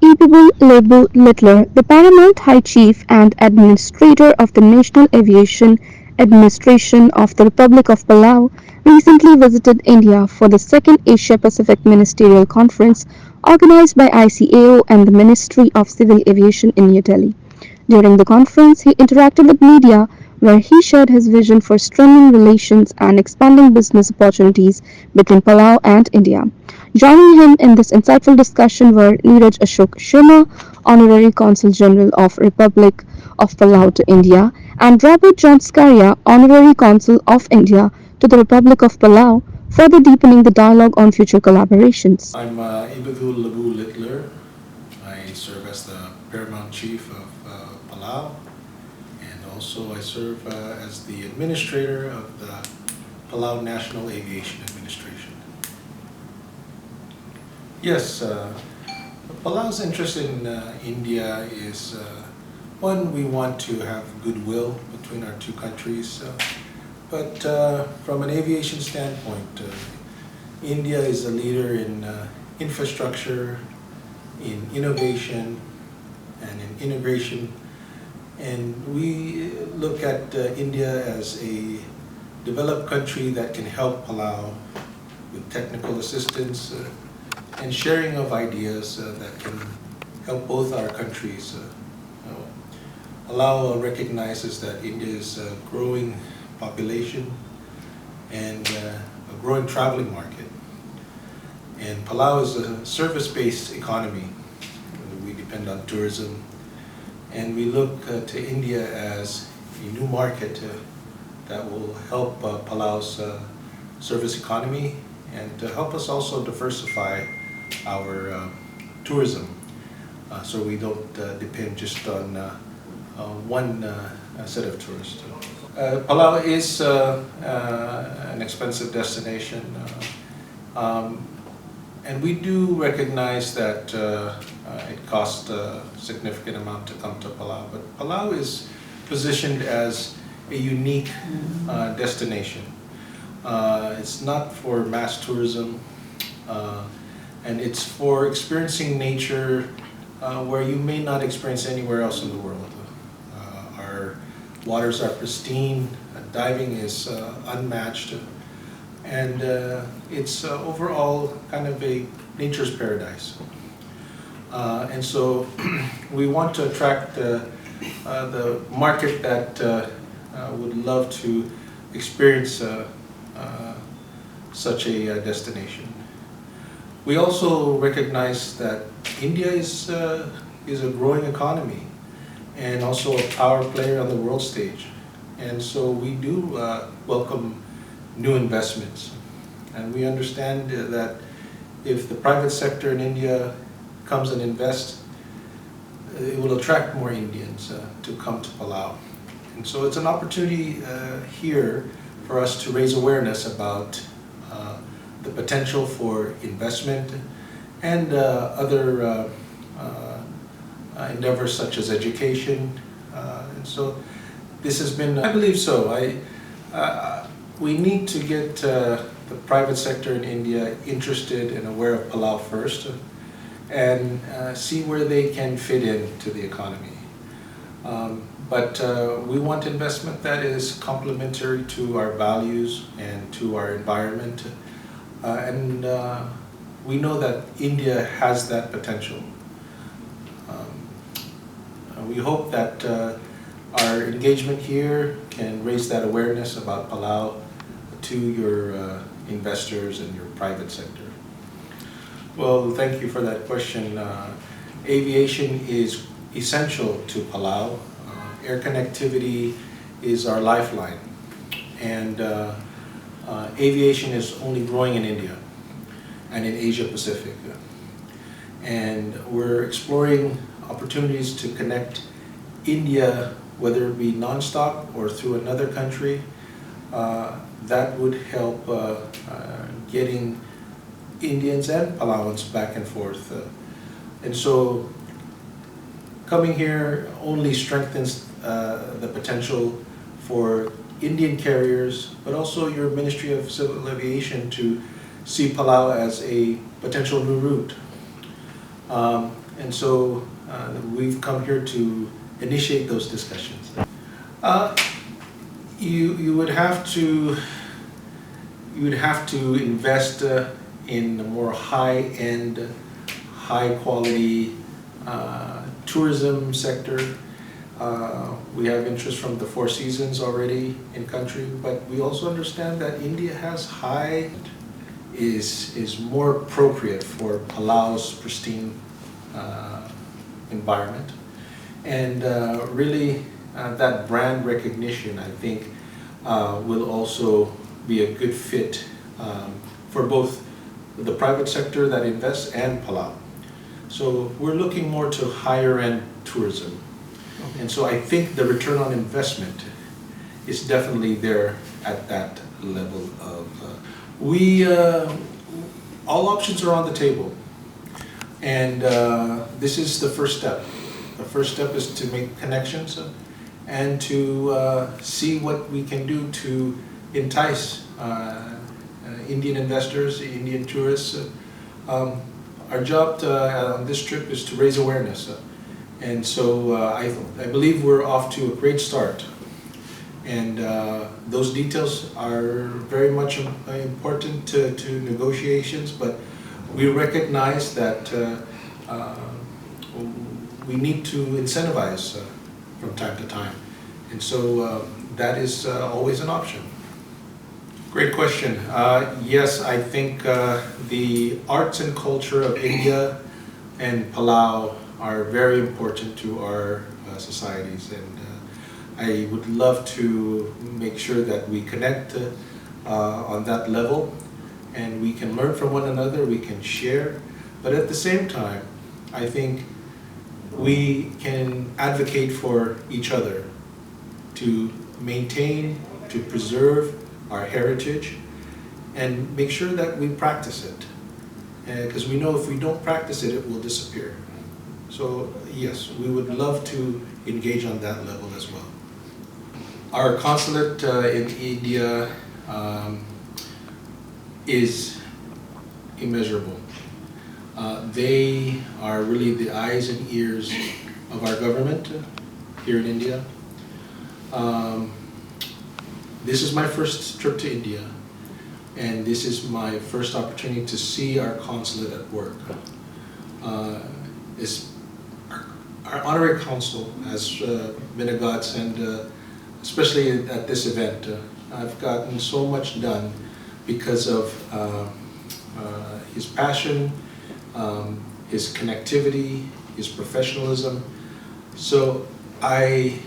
Honorable Lebu Littler, the Paramount High Chief and Administrator of the National Aviation Administration of the Republic of Palau, recently visited India for the second Asia-Pacific Ministerial Conference organized by ICAO and the Ministry of Civil Aviation in New Delhi. During the conference, he interacted with media where he shared his vision for strengthening relations and expanding business opportunities between Palau and India. Joining him in this insightful discussion were Neeraj Ashok Sharma, Honorary Consul General of Republic of Palau to India, and Robert John Scaria, Honorary Consul of India to the Republic of Palau, further deepening the dialogue on future collaborations. I'm Indo Littler. I serve as the Paramount Chief of Palau, and also I serve as the Administrator of the Palau National Aviation Administration. Yes, Palau's interest in India is one, we want to have goodwill between our two countries, but from an aviation standpoint, India is a leader in infrastructure, in innovation, and in integration. And we look at India as a developed country that can help Palau with technical assistance and sharing of ideas that can help both our countries. Palau recognizes that India is a growing population and a growing traveling market. And Palau is a service-based economy. We depend on tourism. And we look to India as a new market that will help Palau's service economy and to help us also diversify our tourism so we don't depend just on one set of tourists. Palau is an expensive destination. And we do recognize that it costs a significant amount to come to Palau, but Palau is positioned as a unique destination. It's not for mass tourism, and it's for experiencing nature where you may not experience anywhere else in the world. Our waters are pristine, diving is unmatched, and it's overall kind of a nature's paradise. And so we want to attract the market that would love to experience such a destination. We also recognize that India is a growing economy and also a power player on the world stage. And so we do welcome new investments. And we understand that if the private sector in India comes and invests, it will attract more Indians to come to Palau. And so it's an opportunity here for us to raise awareness about the potential for investment and other endeavors such as education. And so this has been, I believe so. We need to get the private sector in India interested and aware of Palau first and see where they can fit into the economy. But we want investment that is complementary to our values and to our environment. And we know that India has that potential. We hope that our engagement here can raise that awareness about Palau to your investors and your private sector. Well, thank you for that question. Aviation is essential to Palau. Air connectivity is our lifeline, and aviation is only growing in India and in Asia Pacific. And we're exploring opportunities to connect India, whether it be nonstop or through another country. That would help getting Indians and Palauans back and forth. And so coming here only strengthens the potential for Indian carriers, but also your Ministry of Civil Aviation to see Palau as a potential new route. And so we've come here to initiate those discussions. Uh, you would have to invest in a more high-end, high-quality tourism sector. We have interest from the Four Seasons already in country, but we also understand that India has is more appropriate for Palau's pristine environment. And really that brand recognition, I think, will also be a good fit for both the private sector that invests and Palau. So we're looking more to higher end tourism. Okay. And so I think the return on investment is definitely there at that level of, all options are on the table. And this is the first step. The first step is to make connections and to see what we can do to entice Indian investors, Indian tourists. Our job on this trip is to raise awareness. And so I believe we're off to a great start. And those details are very much important to negotiations, but we recognize that we need to incentivize from time to time. And so that is always an option. Great question. Yes, I think the arts and culture of India and Palau are very important to our societies, and I would love to make sure that we connect on that level, and we can learn from one another, we can share, but at the same time, I think we can advocate for each other to maintain, to preserve our heritage, and make sure that we practice it. Because we know if we don't practice it, it will disappear. So yes, we would love to engage on that level as well. Our consulate in India is immeasurable. They are really the eyes and ears of our government here in India. This is my first trip to India, and this is my first opportunity to see our consulate at work. Our honorary consul has been a godsend, especially at this event. I've gotten so much done because of his passion, his connectivity, his professionalism. So I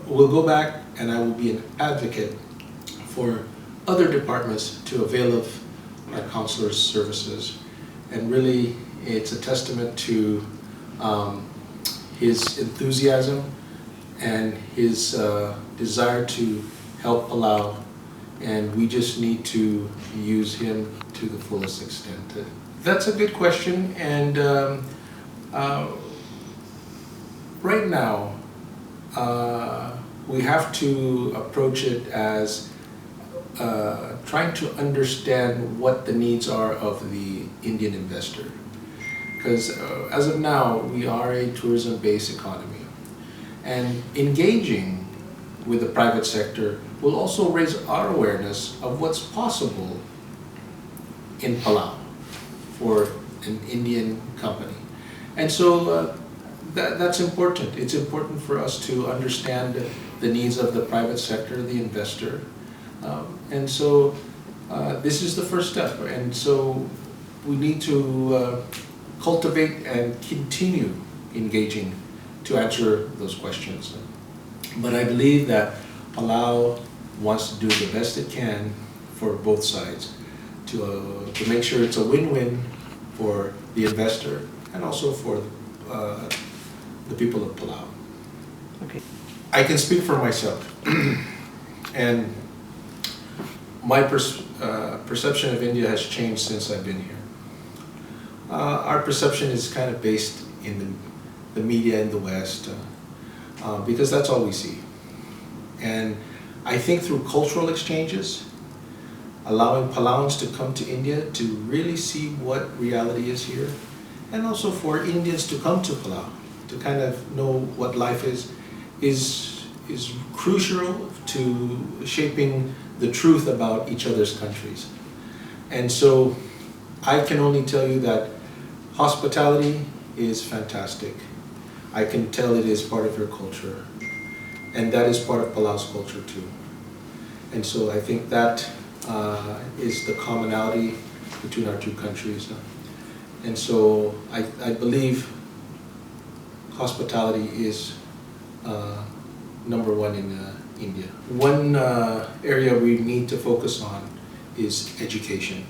will go back and I will be an advocate for other departments to avail of our consular services. And really, it's a testament to his enthusiasm and his desire to help Palau, and we just need to use him to the fullest extent. That's a good question, and right now we have to approach it as trying to understand what the needs are of the Indian investor. Because as of now, we are a tourism-based economy. And engaging with the private sector will also raise our awareness of what's possible in Palau for an Indian company. And so that's important. It's important for us to understand the needs of the private sector, the investor. And so this is the first step. And so we need to cultivate and continue engaging to answer those questions. But I believe that Palau wants to do the best it can for both sides to make sure it's a win-win for the investor and also for the people of Palau. Okay. I can speak for myself. And my perception of India has changed since I've been here. Our perception is kind of based in the media in the West because that's all we see. And I think through cultural exchanges, allowing Palauans to come to India to really see what reality is here and also for Indians to come to Palau, to kind of know what life is crucial to shaping the truth about each other's countries. And so I can only tell you that hospitality is fantastic. I can tell it is part of your culture, and that is part of Palau's culture too. And so I think that is the commonality between our two countries. And so I believe hospitality is number one in India. One area we need to focus on is education.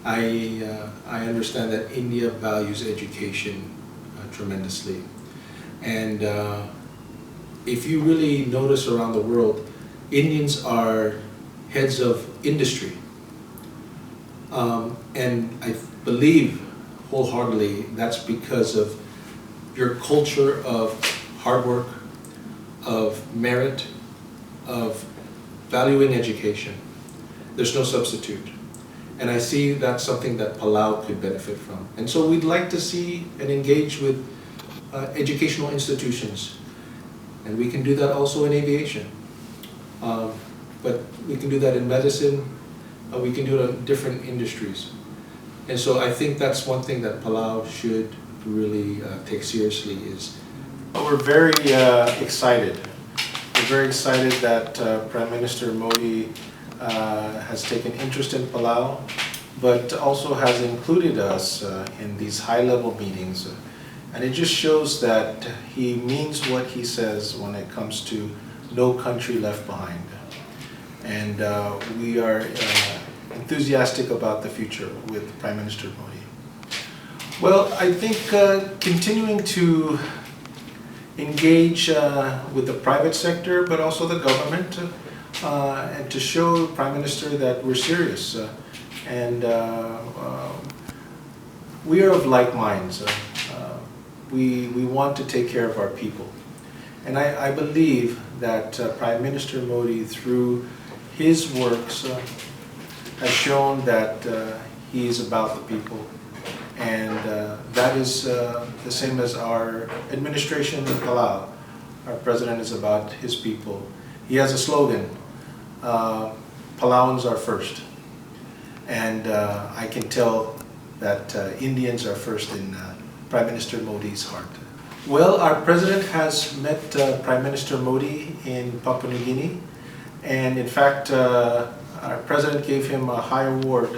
I understand that India values education tremendously. And if you really notice around the world, Indians are heads of industry. And I believe wholeheartedly that's because of your culture of hard work, of merit, of valuing education. There's no substitute. And I see that's something that Palau could benefit from. And so we'd like to see and engage with educational institutions. And we can do that also in aviation. But we can do that in medicine. We can do it in different industries. And so I think that's one thing that Palau should really take seriously is. We're very excited. We're very excited that Prime Minister Modi has taken interest in Palau, but also has included us in these high-level meetings. And it just shows that he means what he says when it comes to no country left behind. And we are enthusiastic about the future with Prime Minister Modi. Well, I think continuing to engage with the private sector, but also the government, and to show Prime Minister that we're serious. And we are of like minds. We want to take care of our people. And I believe that Prime Minister Modi, through his works, has shown that he is about the people. And that is the same as our administration in Palau. Our president is about his people. He has a slogan, Palauans are first. And I can tell that Indians are first in Prime Minister Modi's heart. Well, our president has met Prime Minister Modi in Papua New Guinea. And in fact, our president gave him a high award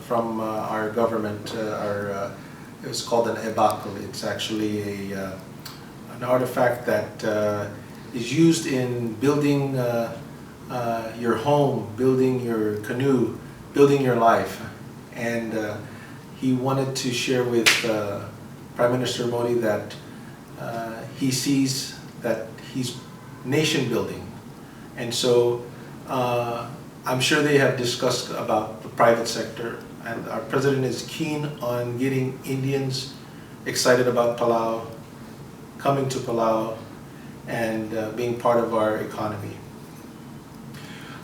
from our government. It's called an ebakal. It's actually an artifact that is used in building your home, building your canoe, building your life. And he wanted to share with Prime Minister Modi that he sees that he's nation building. And so I'm sure they have discussed about the private sector, and our president is keen on getting Indians excited about Palau, coming to Palau, and being part of our economy.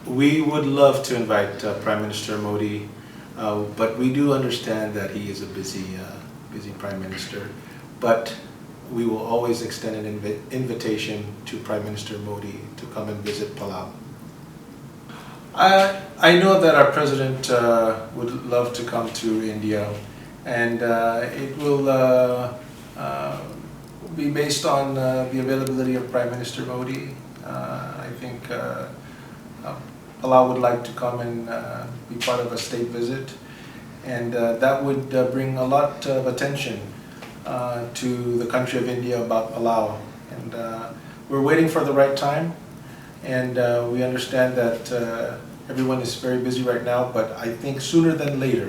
We would love to invite Prime Minister Modi, but we do understand that he is a busy Prime Minister. But we will always extend an invitation to Prime Minister Modi to come and visit Palau. I know that our president would love to come to India, and it will be based on the availability of Prime Minister Modi. I think Palau would like to come and be part of a state visit, and that would bring a lot of attention to the country of India about Palau. And we're waiting for the right time, and we understand that everyone is very busy right now, but I think sooner than later